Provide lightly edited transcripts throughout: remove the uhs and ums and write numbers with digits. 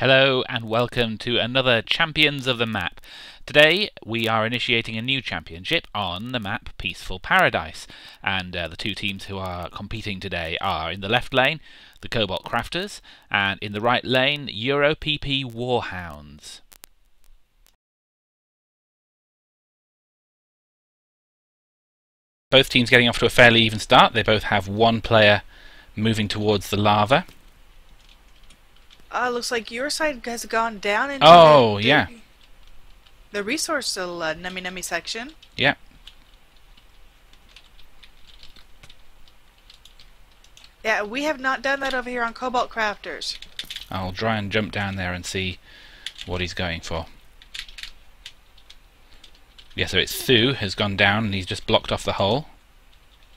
Hello and welcome to another Champions of the Map. Today we are initiating a new championship on the map Peaceful Paradise, and the two teams who are competing today are in the left lane the Cobalt Crafters and in the right lane EuroPP Hounds. Both teams getting off to a fairly even start. They both have one player moving towards the lava. Looks like your side has gone down into the resource nummy section. Yeah. Yeah, we have not done that over here on Cobalt Crafters. I'll try and jump down there and see what he's going for. Yeah, so it's Thu has gone down and he's just blocked off the hole.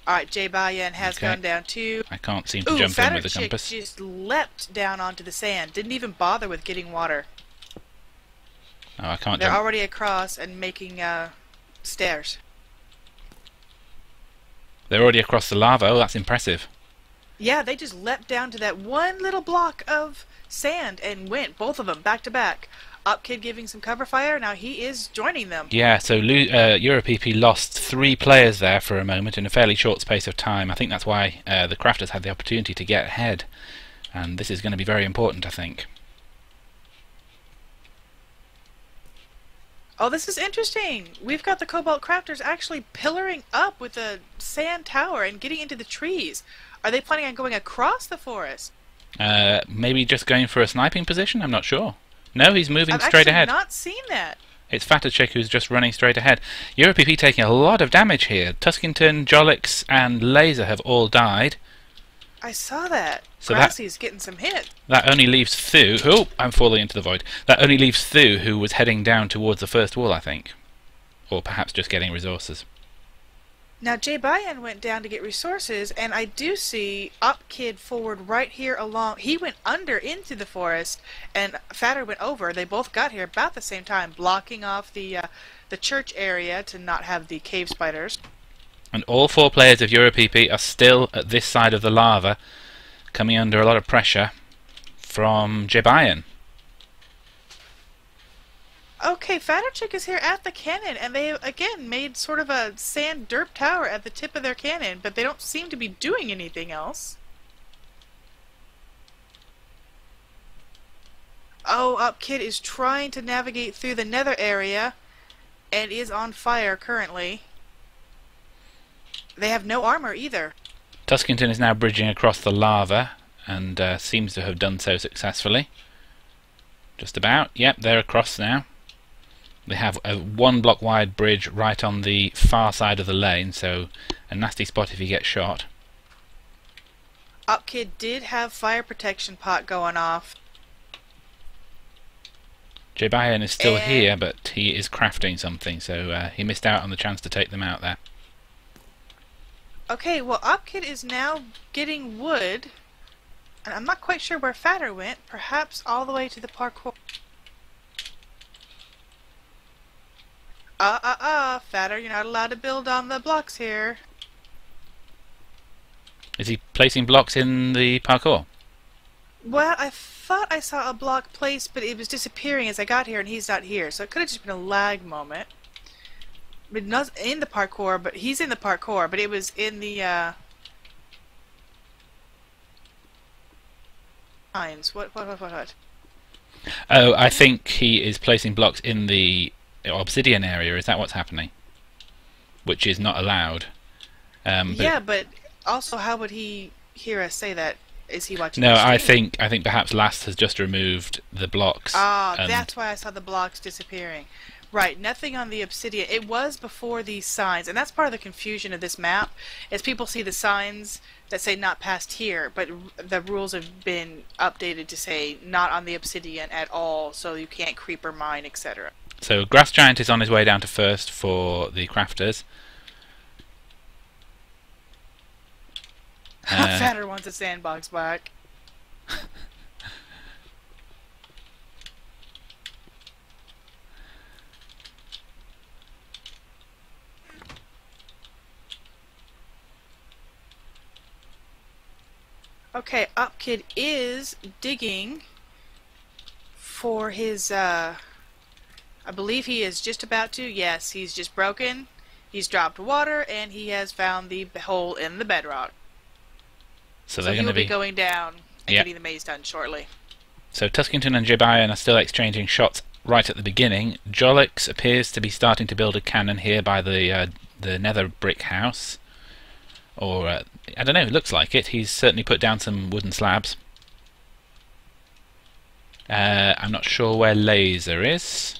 Alright, Jay Bayan has gone down too. I can't seem to jump in with the compass. Just leapt down onto the sand. Didn't even bother with getting water. Oh, I can't They're jump. already across and making stairs. They're already across the lava. Oh, that's impressive. Yeah, they just leapt down to that one little block of sand and went, both of them, back to back. Upkid giving some cover fire. Now he is joining them. Yeah, so EuroPP lost 3 players there for a moment in a fairly short space of time. I think that's why the Crafters had the opportunity to get ahead. And this is going to be very important, I think. Oh, this is interesting. We've got the Cobalt Crafters actually pillaring up with a sand tower and getting into the trees. Are they planning on going across the forest? Maybe just going for a sniping position? I'm not sure. No, he's moving straight ahead. I've actually not seen that. It's Fatachik who's just running straight ahead. EuroPP taking a lot of damage here. Tuskington, Jolix and Laser have all died. I saw that. So Grassy's getting some hit. That only leaves Thu. Oh, I'm falling into the void. That only leaves Thu, who was heading down towards the first wall, I think. Or perhaps just getting resources. Now, Jay Bayan went down to get resources, and I do see Upkid forward right here along. He went under into the forest, and Fatter went over. They both got here about the same time, blocking off the church area to not have the cave spiders. And all 4 players of EuroPP are still at this side of the lava, coming under a lot of pressure from Jebayan. Okay, Fatterchick is here at the cannon, and they again made sort of a sand derp tower at the tip of their cannon, but they don't seem to be doing anything else. Oh, Upkid is trying to navigate through the nether area and is on fire currently. They have no armor either. Tuskington is now bridging across the lava and seems to have done so successfully. Just about. Yep, they're across now. They have a 1 block wide bridge right on the far side of the lane, so a nasty spot if he gets shot. Upkid did have fire protection pot going off. Jebayan is still here, but he is crafting something, so he missed out on the chance to take them out there. Okay, well, Upkid is now getting wood, and I'm not quite sure where Fatter went. Perhaps all the way to the parkour. Fatter, you're not allowed to build on the blocks here. Is he placing blocks in the parkour? Well, I thought I saw a block placed, but it was disappearing as I got here, and he's not here. So it could have just been a lag moment. But not in the parkour, but he's in the parkour, but it was in the lines. What? Oh, I think he is placing blocks in the obsidian area. Is that what's happening? Which is not allowed. Yeah, but also, how would he hear us say that? Is he watching? No, I think perhaps Last has just removed the blocks. Ah, that's why I saw the blocks disappearing. Right, nothing on the obsidian. It was before these signs, and that's part of the confusion of this map, is people see the signs that say not past here, but the rules have been updated to say not on the obsidian at all, so you can't creep or mine, etc. So Grass Giant is on his way down to first for the Crafters. Fatter wants a sandbox back. Okay, Upkid is digging for his, I believe he is just about to. Yes, he's just broken. He's dropped water, and he has found the hole in the bedrock. So he will be going down and getting the maze done shortly. So Tuskington and Jebayan are still exchanging shots right at the beginning. Jolix appears to be starting to build a cannon here by the nether brick house. Or, I don't know, it looks like it. He's certainly put down some wooden slabs. I'm not sure where Laser is.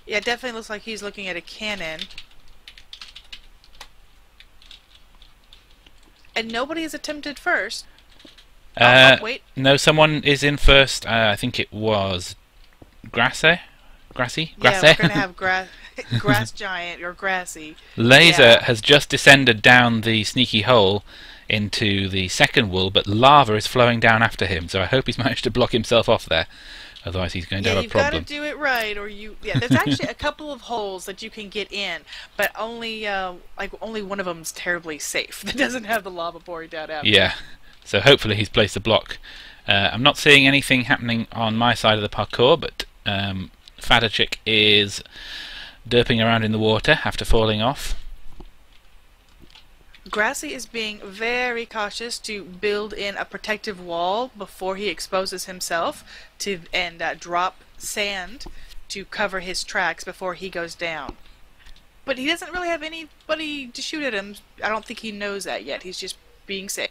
Yeah, it definitely looks like he's looking at a cannon. And nobody has attempted first. Wait. No, someone is in first. I think it was Grassy? Yeah, we're going to have Grass Giant, or Grassy. Laser has just descended down the sneaky hole into the second wool, but lava is flowing down after him, so I hope he's managed to block himself off there. Otherwise he's going to have a problem. You've got to do it right, or you... Yeah, there's actually a couple of holes that you can get in, but only one of them's terribly safe. That doesn't have the lava pouring down after. Yeah, so hopefully he's placed a block. I'm not seeing anything happening on my side of the parkour, but Faderchick is derping around in the water after falling off. Grassy is being very cautious to build in a protective wall before he exposes himself and drop sand to cover his tracks before he goes down. But he doesn't really have anybody to shoot at him. I don't think he knows that yet. He's just being safe.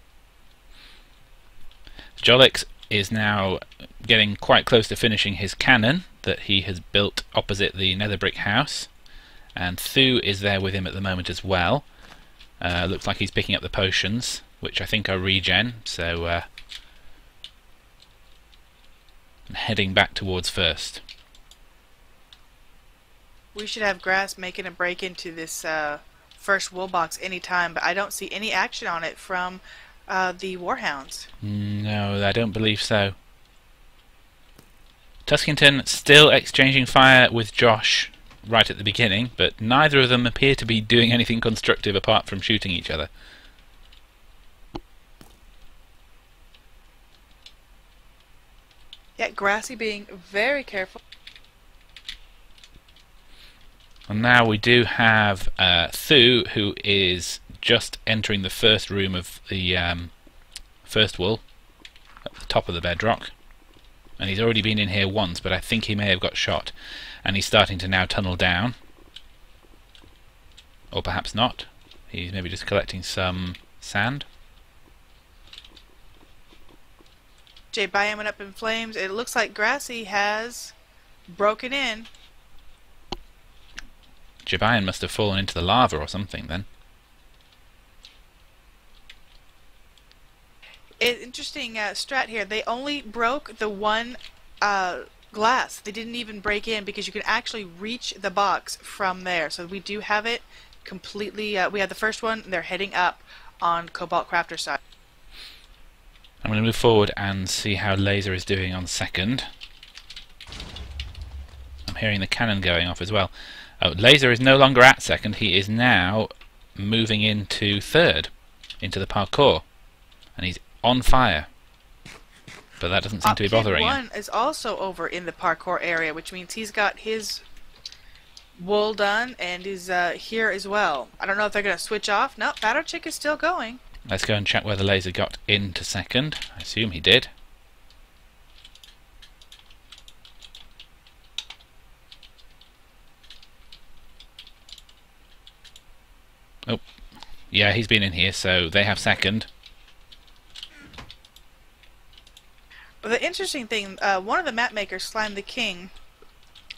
Jolix is now getting quite close to finishing his cannon that he has built opposite the nether brick house, and Thu is there with him at the moment as well. Looks like he's picking up the potions, which I think are regen, so heading back towards first. We should have Grass making a break into this first wool box anytime, but I don't see any action on it from the Warhounds. No, I don't believe so. Tuskington still exchanging fire with Josh right at the beginning, but neither of them appear to be doing anything constructive apart from shooting each other. Yeah, Grassy being very careful. And now we do have Thu, who is just entering the first room of the first wool at the top of the bedrock. And he's already been in here once, but I think he may have got shot. And he's starting to now tunnel down. Or perhaps not. He's maybe just collecting some sand. Jebayan went up in flames. It looks like Grassy has broken in. Jebayan must have fallen into the lava or something then. Interesting strat here. They only broke the one glass. They didn't even break in because you can actually reach the box from there. So we do have it completely. We have the first one, and they're heading up on Cobalt Crafter side. I'm going to move forward and see how Laser is doing on second. I'm hearing the cannon going off as well. Oh, Laser is no longer at second. He is now moving into third, into the parkour, and he's on fire. But that doesn't seem to be bothering him. Kid 1 is also over in the parkour area, which means he's got his wool done and is here as well. I don't know if they're going to switch off. No, Faderchick is still going. Let's go and check whether Laser got into second. I assume he did. Oh, yeah, he's been in here, so they have second. But the interesting thing, one of the map makers, Slime the King,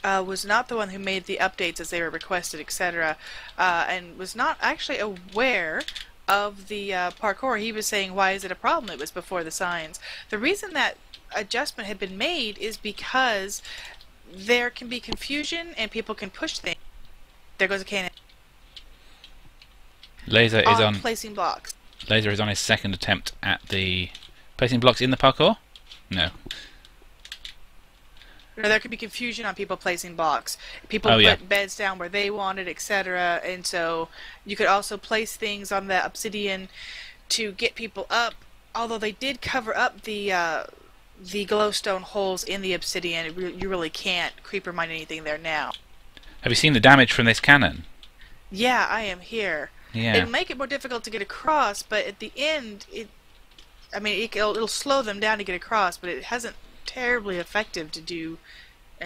was not the one who made the updates as they were requested, etc., and was not actually aware of the parkour. He was saying, why is it a problem? It was before the signs. The reason that adjustment had been made is because there can be confusion and people can push things. There goes a cannon. Laser is on placing blocks. Laser is on his second attempt at the placing blocks in the parkour. No. You know, there could be confusion on people placing blocks. People put beds down where they wanted, etc. And so you could also place things on the obsidian to get people up. Although they did cover up the the glowstone holes in the obsidian. You really can't creeper mine anything there now. Have you seen the damage from this cannon? Yeah, I am here. Yeah. It'll make it more difficult to get across, but at the end, it'll slow them down to get across, but it hasn't terribly effective to do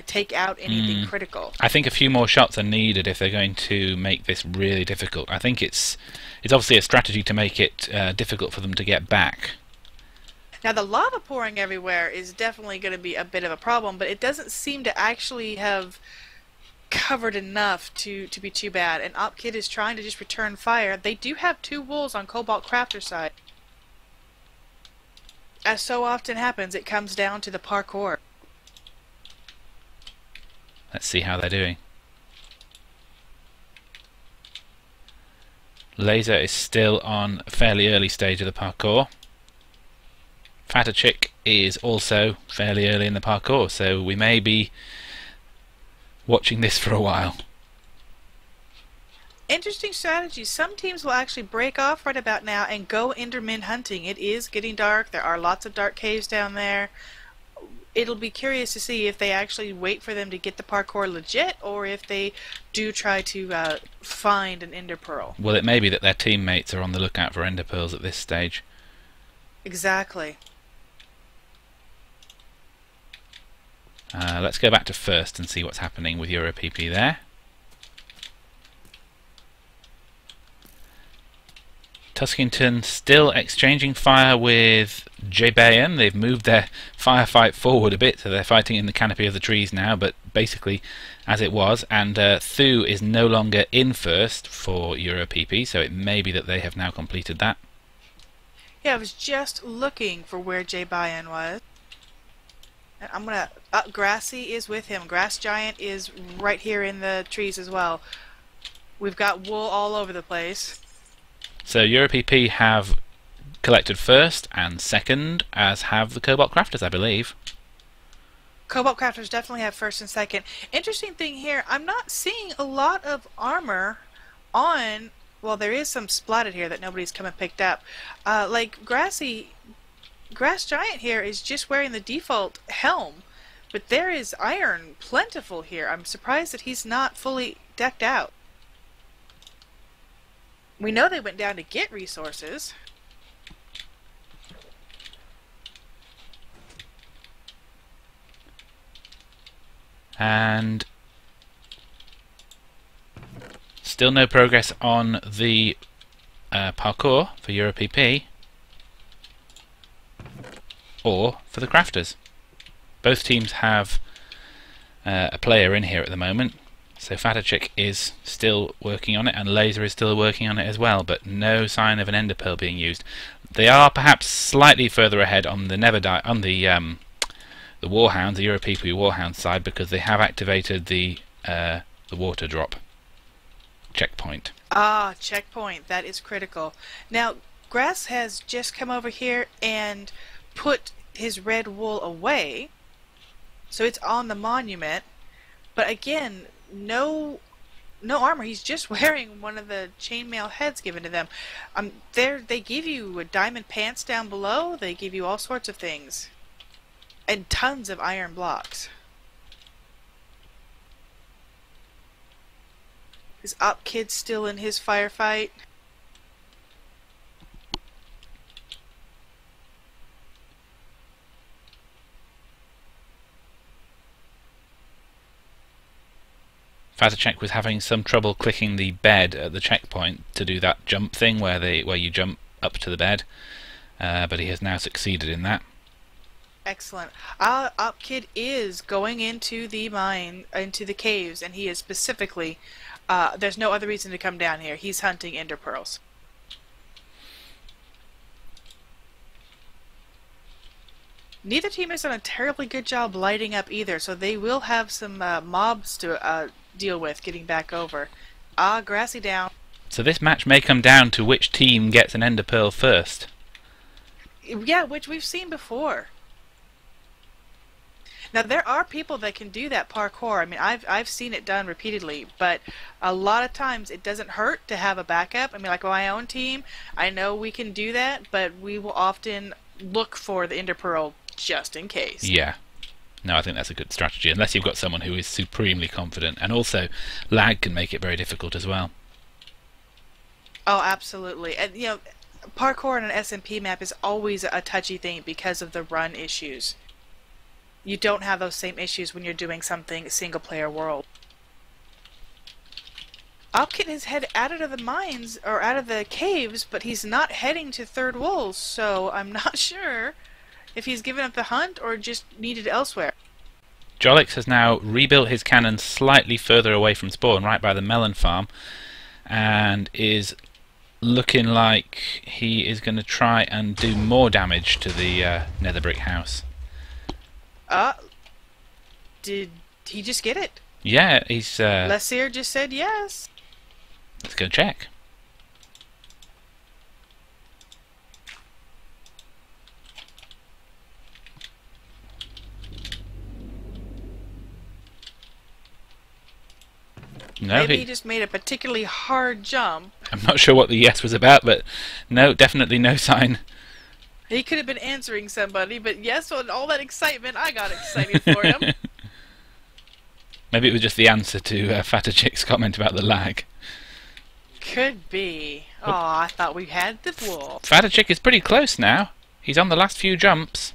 take out anything critical. I think a few more shots are needed if they're going to make this really difficult. I think it's obviously a strategy to make it difficult for them to get back. Now the lava pouring everywhere is definitely going to be a bit of a problem, but it doesn't seem to actually have covered enough to be too bad. And OpKid is trying to just return fire. They do have 2 wolves on Cobalt Crafter's side. As so often happens, it comes down to the parkour. Let's see how they're doing. Laser is still on a fairly early stage of the parkour. Fatter Chick is also fairly early in the parkour, so we may be watching this for a while. Interesting strategy. Some teams will actually break off right about now and go Enderman hunting. It is getting dark. There are lots of dark caves down there. It'll be curious to see if they actually wait for them to get the parkour legit, or if they do try to find an ender pearl. Well, it may be that their teammates are on the lookout for ender pearls at this stage. Exactly. Let's go back to first and see what's happening with EuroPP there. Tuskington still exchanging fire with Jabayan. They've moved their firefight forward a bit, so they're fighting in the canopy of the trees now, but basically as it was. And Thu is no longer in first for EuroPP, so it may be that they have now completed that. Yeah, I was just looking for where Jabayan was. And I'm gonna... Grassy is with him. Grass Giant is right here in the trees as well. We've got wool all over the place. So EuroPP have collected first and second, as have the Cobalt Crafters, I believe. Cobalt Crafters definitely have first and second. Interesting thing here, I'm not seeing a lot of armor on... Well, there is some splatted here that nobody's come and picked up. Like Grass Giant here is just wearing the default helm, but there is iron plentiful here. I'm surprised that he's not fully decked out. We know they went down to get resources. And still no progress on the parkour for EuroPP or for the crafters. Both teams have a player in here at the moment. So Fatter Chick is still working on it, and Laser is still working on it as well, but no sign of an ender pearl being used. They are perhaps slightly further ahead on the the Warhounds, the EuroPP Warhounds side, because they have activated the water drop checkpoint. Ah, checkpoint. That is critical. Now, Grass has just come over here and put his red wool away, so it's on the monument. But again, no armor. He's just wearing one of the chainmail heads given to them. They give you diamond pants down below. They give you all sorts of things, and tons of iron blocks. Is OpKid still in his firefight? Fatacek was having some trouble clicking the bed at the checkpoint to do that jump thing where you jump up to the bed, but he has now succeeded in that. Excellent. OpKid is going into the mine, into the caves, and he is specifically... there's no other reason to come down here. He's hunting ender pearls. Neither team has done a terribly good job lighting up either, so they will have some mobs to deal with getting back over. Grassy down. So this match may come down to which team gets an ender pearl first. Yeah, which we've seen before. Now there are people that can do that parkour. I mean, I've seen it done repeatedly, but a lot of times it doesn't hurt to have a backup. I mean, like my own team, I know we can do that, but we will often look for the ender pearl just in case. Yeah. No, I think that's a good strategy, unless you've got someone who is supremely confident. And also, lag can make it very difficult as well. Oh, absolutely. And, parkour on an SMP map is always a touchy thing because of the run issues. You don't have those same issues when you're doing something single-player world. Opkin is head out of the mines, or out of the caves, but he's not heading to Third Wolves, so I'm not sure if he's given up the hunt or just needed elsewhere. Jolix has now rebuilt his cannon slightly further away from spawn, right by the melon farm, and is looking like he is going to try and do more damage to the nether brick house. Did he just get it? Yeah, he's... Lessier just said yes. Let's go check. No, Maybe he just made a particularly hard jump. I'm not sure what the yes was about, but no, definitely no sign. He could have been answering somebody, but yes, with all that excitement, I got excited for him. Maybe it was just the answer to Fatter Chick's comment about the lag. Could be. Oh, I thought we had the wolf. Fatter Chick is pretty close now. He's on the last few jumps.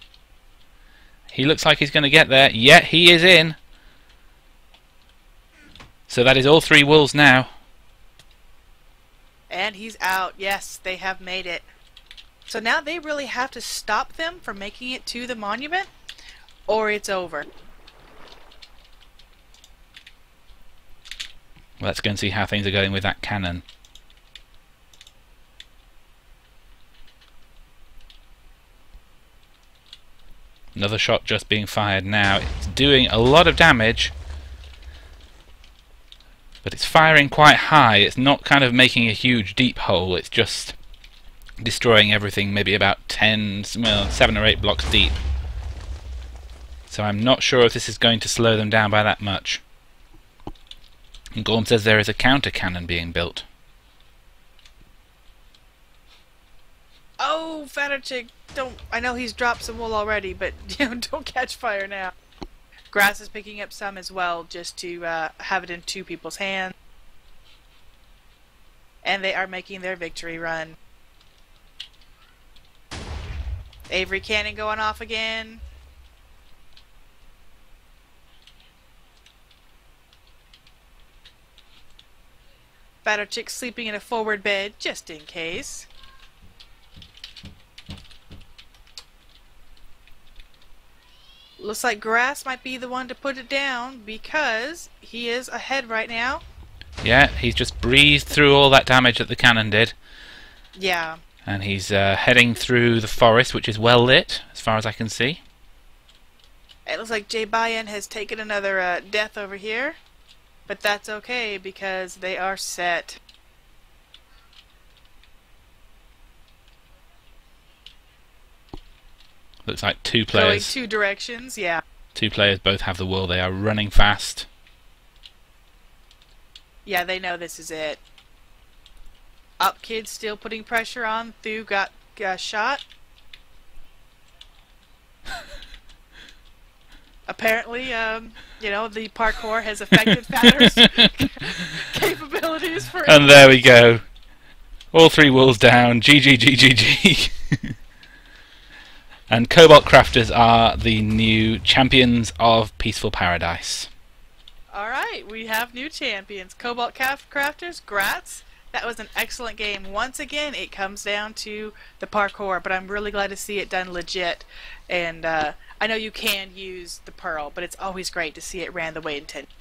He looks like he's going to get there. Yeah, he is in. So that is all 3 wolves now. And he's out. Yes, they have made it. So now they really have to stop them from making it to the monument, or it's over. Let's go and see how things are going with that cannon. Another shot just being fired now. It's doing a lot of damage, but it's firing quite high. It's not kind of making a huge deep hole. It's just destroying everything maybe about 7 or 8 blocks deep. So I'm not sure if this is going to slow them down by that much. And Gorm says there is a counter cannon being built. Oh, Fatter Chick, don't... I know he's dropped some wool already, but don't catch fire now. Grass is picking up some as well, just to have it in 2 people's hands. And they are making their victory run. Avery Cannon going off again. Fatter Chick sleeping in a forward bed, just in case. Looks like Grass might be the one to put it down, because he is ahead right now. Yeah, he's just breezed through all that damage that the cannon did. Yeah. And he's heading through the forest, which is well lit, as far as I can see. It looks like Jay Bayan has taken another death over here. But that's okay, because they are set. Looks like 2 players. Going 2 directions, yeah. 2 players both have the wool. They are running fast. Yeah, they know this is it. Up Kid still putting pressure on. Thu got shot. Apparently, the parkour has affected Fatter's capabilities for... And there we go. All 3 wolves down. GG. And Cobalt Crafters are the new champions of Peaceful Paradise. Alright, we have new champions. Cobalt Crafters, grats. That was an excellent game. Once again, it comes down to the parkour, but I'm really glad to see it done legit. And I know you can use the pearl, but it's always great to see it ran the way intended.